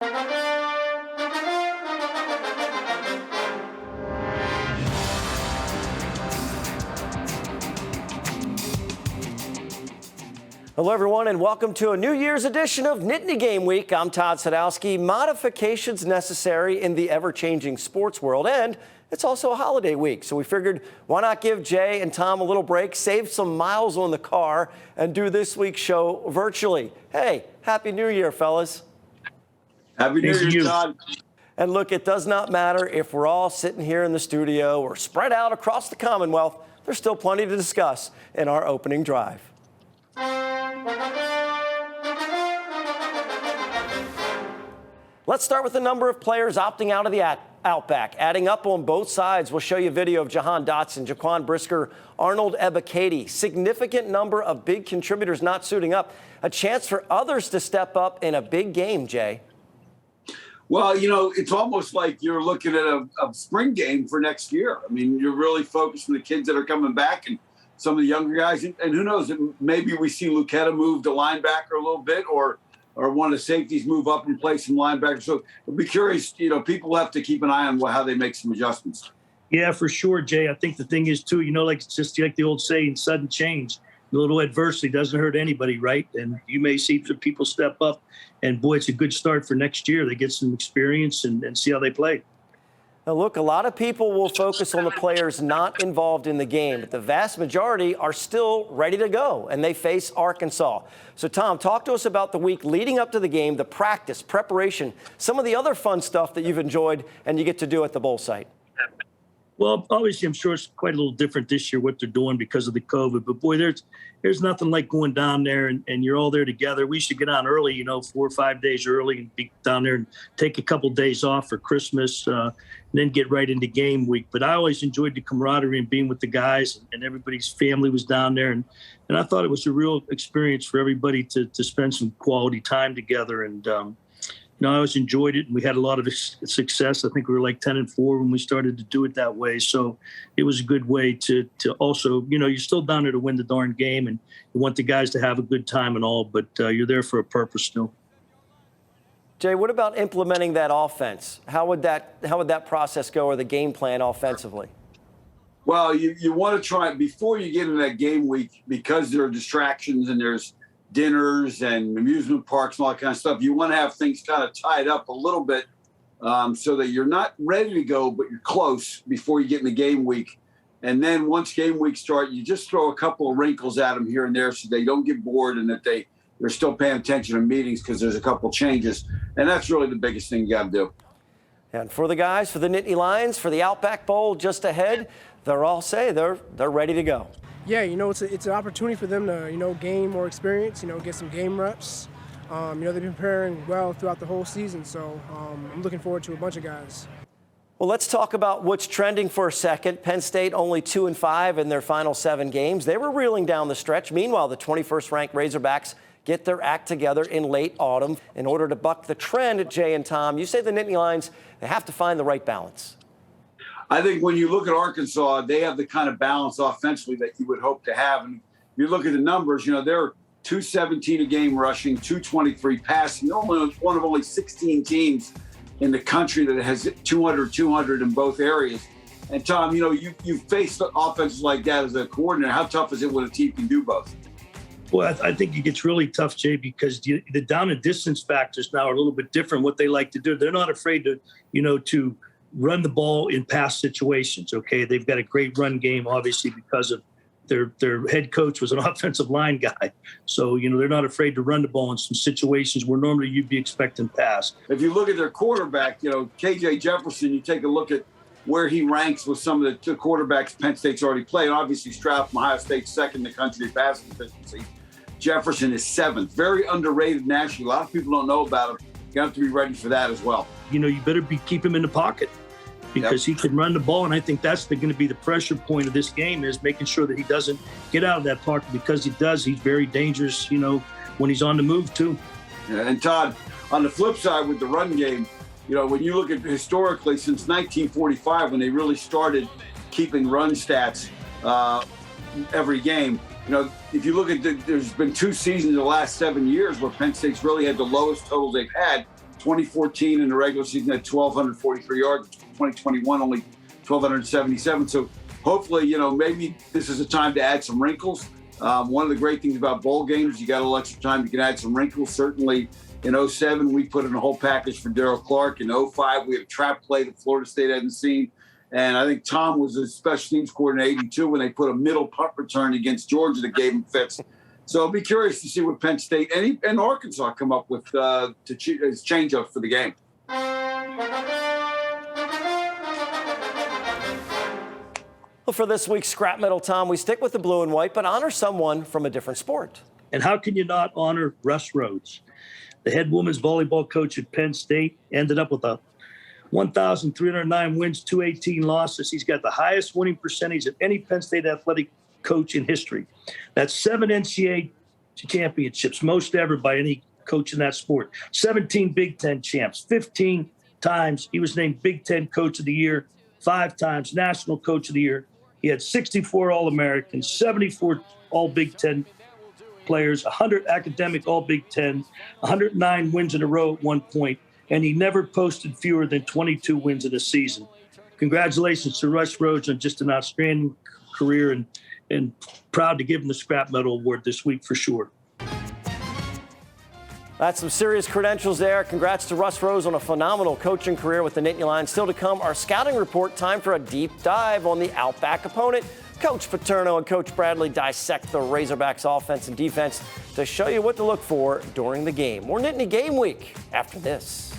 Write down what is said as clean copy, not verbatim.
Hello, everyone, and welcome to a New Year's edition of Nittany Game Week. I'm Todd Sadowski. Modifications necessary in the ever-changing sports world, and it's also a holiday week. So we figured, why not give Jay and Tom a little break, save some miles on the car, and do this week's show virtually. Hey, Happy New Year, fellas. Happy New Year, Todd. And look, it does not matter if we're all sitting here in the studio or spread out across the Commonwealth. There's still plenty to discuss in our opening drive. Let's start with the number of players opting out of the Outback. Adding up on both sides, we'll show you a video of Jahan Dotson, Jaquan Brisker, Arnold Ebiketie. Significant number of big contributors not suiting up. A chance for others to step up in a big game, Jay. Well, you know, it's almost like you're looking at a spring game for next year. I mean, you're really focused on the kids that are coming back and some of the younger guys. And who knows, maybe we see Lucetta move to linebacker a little bit, or one of the safeties move up and play some linebacker. So I'll be curious, you know, people have to keep an eye on how they make some adjustments. Yeah, for sure, Jay. I think the thing is, too, you know, like it's just like the old saying, sudden change. A little adversity doesn't hurt anybody, right? And you may see some people step up, and, boy, it's a good start for next year. They get some experience and see how they play. Now, look, a lot of people will focus on the players not involved in the game, but the vast majority are still ready to go, and they face Arkansas. So, Tom, talk to us about the week leading up to the game, the practice, preparation, some of the other fun stuff that you've enjoyed and you get to do at the bowl site. Well, obviously, I'm sure it's quite a little different this year what they're doing because of the COVID. But, boy, there's nothing like going down there and you're all there together. We should get on early, you know, 4 or 5 days early and be down there and take a couple days off for Christmas and then get right into game week. But I always enjoyed the camaraderie and being with the guys, and everybody's family was down there. And I thought it was a real experience for everybody to spend some quality time together. And, you know, I always enjoyed it, and we had a lot of success. I think we were like 10-4 when we started to do it that way. So it was a good way to also, you know, you're still down there to win the darn game, and you want the guys to have a good time and all, but you're there for a purpose still. Jay, what about implementing that offense? How would that process go, or the game plan offensively? Well, you want to try before you get into that game week, because there are distractions and there's dinners and amusement parks and all that kind of stuff. You want to have things kind of tied up a little bit so that you're not ready to go, but you're close before you get in the game week. And then once game week starts, you just throw a couple of wrinkles at them here and there so they don't get bored and that they're still paying attention to meetings because there's a couple changes. And that's really the biggest thing you got to do. And for the guys, for the Nittany Lions, for the Outback Bowl just ahead, they're all say they're ready to go. Yeah, you know, it's an opportunity for them to, you know, gain more experience, you know, get some game reps. You know, they've been preparing well throughout the whole season, so I'm looking forward to a bunch of guys. Well, let's talk about what's trending for a second. Penn State only 2-5 in their final 7 games. They were reeling down the stretch. Meanwhile, the 21st-ranked Razorbacks get their act together in late autumn in order to buck the trend. Jay and Tom, you say the Nittany Lions, they have to find the right balance. I think when you look at Arkansas, they have the kind of balance offensively that you would hope to have. And if you look at the numbers, you know, they're 217 a game rushing, 223 passing. They're only one of only 16 teams in the country that has 200 in both areas. And Tom, you know, you faced offenses like that as a coordinator. How tough is it when a team can do both? Well, I think it gets really tough, Jay, because the down and distance factors now are a little bit different. What they like to do, they're not afraid to, you know, to run the ball in pass situations. Okay, they've got a great run game, obviously, because of their head coach was an offensive line guy. So, you know, they're not afraid to run the ball in some situations where normally you'd be expecting pass. If you look at their quarterback, you know, KJ Jefferson, you take a look at where he ranks with some of the quarterbacks Penn State's already played. Obviously, Stroud from Ohio State's second in the country in passing efficiency. Jefferson is 7th. Very underrated nationally. A lot of people don't know about him. You have to be ready for that as well. You know, you better keep him in the pocket because he can run the ball, and I think that's going to be the pressure point of this game, is making sure that he doesn't get out of that pocket, because he does. He's very dangerous, you know, when he's on the move too. Yeah, and Todd, on the flip side with the run game, you know, when you look at historically since 1945, when they really started keeping run stats every game, you know, if you look at there's been 2 seasons in the last 7 years where Penn State's really had the lowest totals they've had. 2014 in the regular season had 1,243 yards. 2021 only 1,277. So hopefully, maybe this is a time to add some wrinkles. One of the great things about bowl games, you got a little extra time, you can add some wrinkles. Certainly in 2007, we put in a whole package for Darryl Clark. In 2005, we had a trap play that Florida State hadn't seen. And I think Tom was a special teams coordinator in 82 when they put a middle punt return against Georgia that gave him fits. So I'll be curious to see what Penn State and Arkansas come up with as change-up for the game. Well, for this week's Scrap Metal, Tom, we stick with the blue and white, but honor someone from a different sport. And how can you not honor Russ Rhodes? The head women's volleyball coach at Penn State ended up with 1,309 wins, 218 losses. He's got the highest winning percentage of any Penn State athletic coach in history. That's 7 NCAA championships, most ever by any coach in that sport. 17 Big Ten champs, 15 times he was named Big Ten Coach of the Year, 5 times National Coach of the Year. He had 64 All-Americans, 74 All-Big Ten players, 100 academic All-Big Ten, 109 wins in a row at one point, and he never posted fewer than 22 wins in a season. Congratulations to Russ Rhodes on just an outstanding career, and proud to give him the Scrap Metal Award this week for sure. That's some serious credentials there. Congrats to Russ Rhodes on a phenomenal coaching career with the Nittany Lion. Still to come, our scouting report. Time for a deep dive on the Outback opponent. Coach Paterno and Coach Bradley dissect the Razorbacks offense and defense to show you what to look for during the game. More Nittany Game Week after this.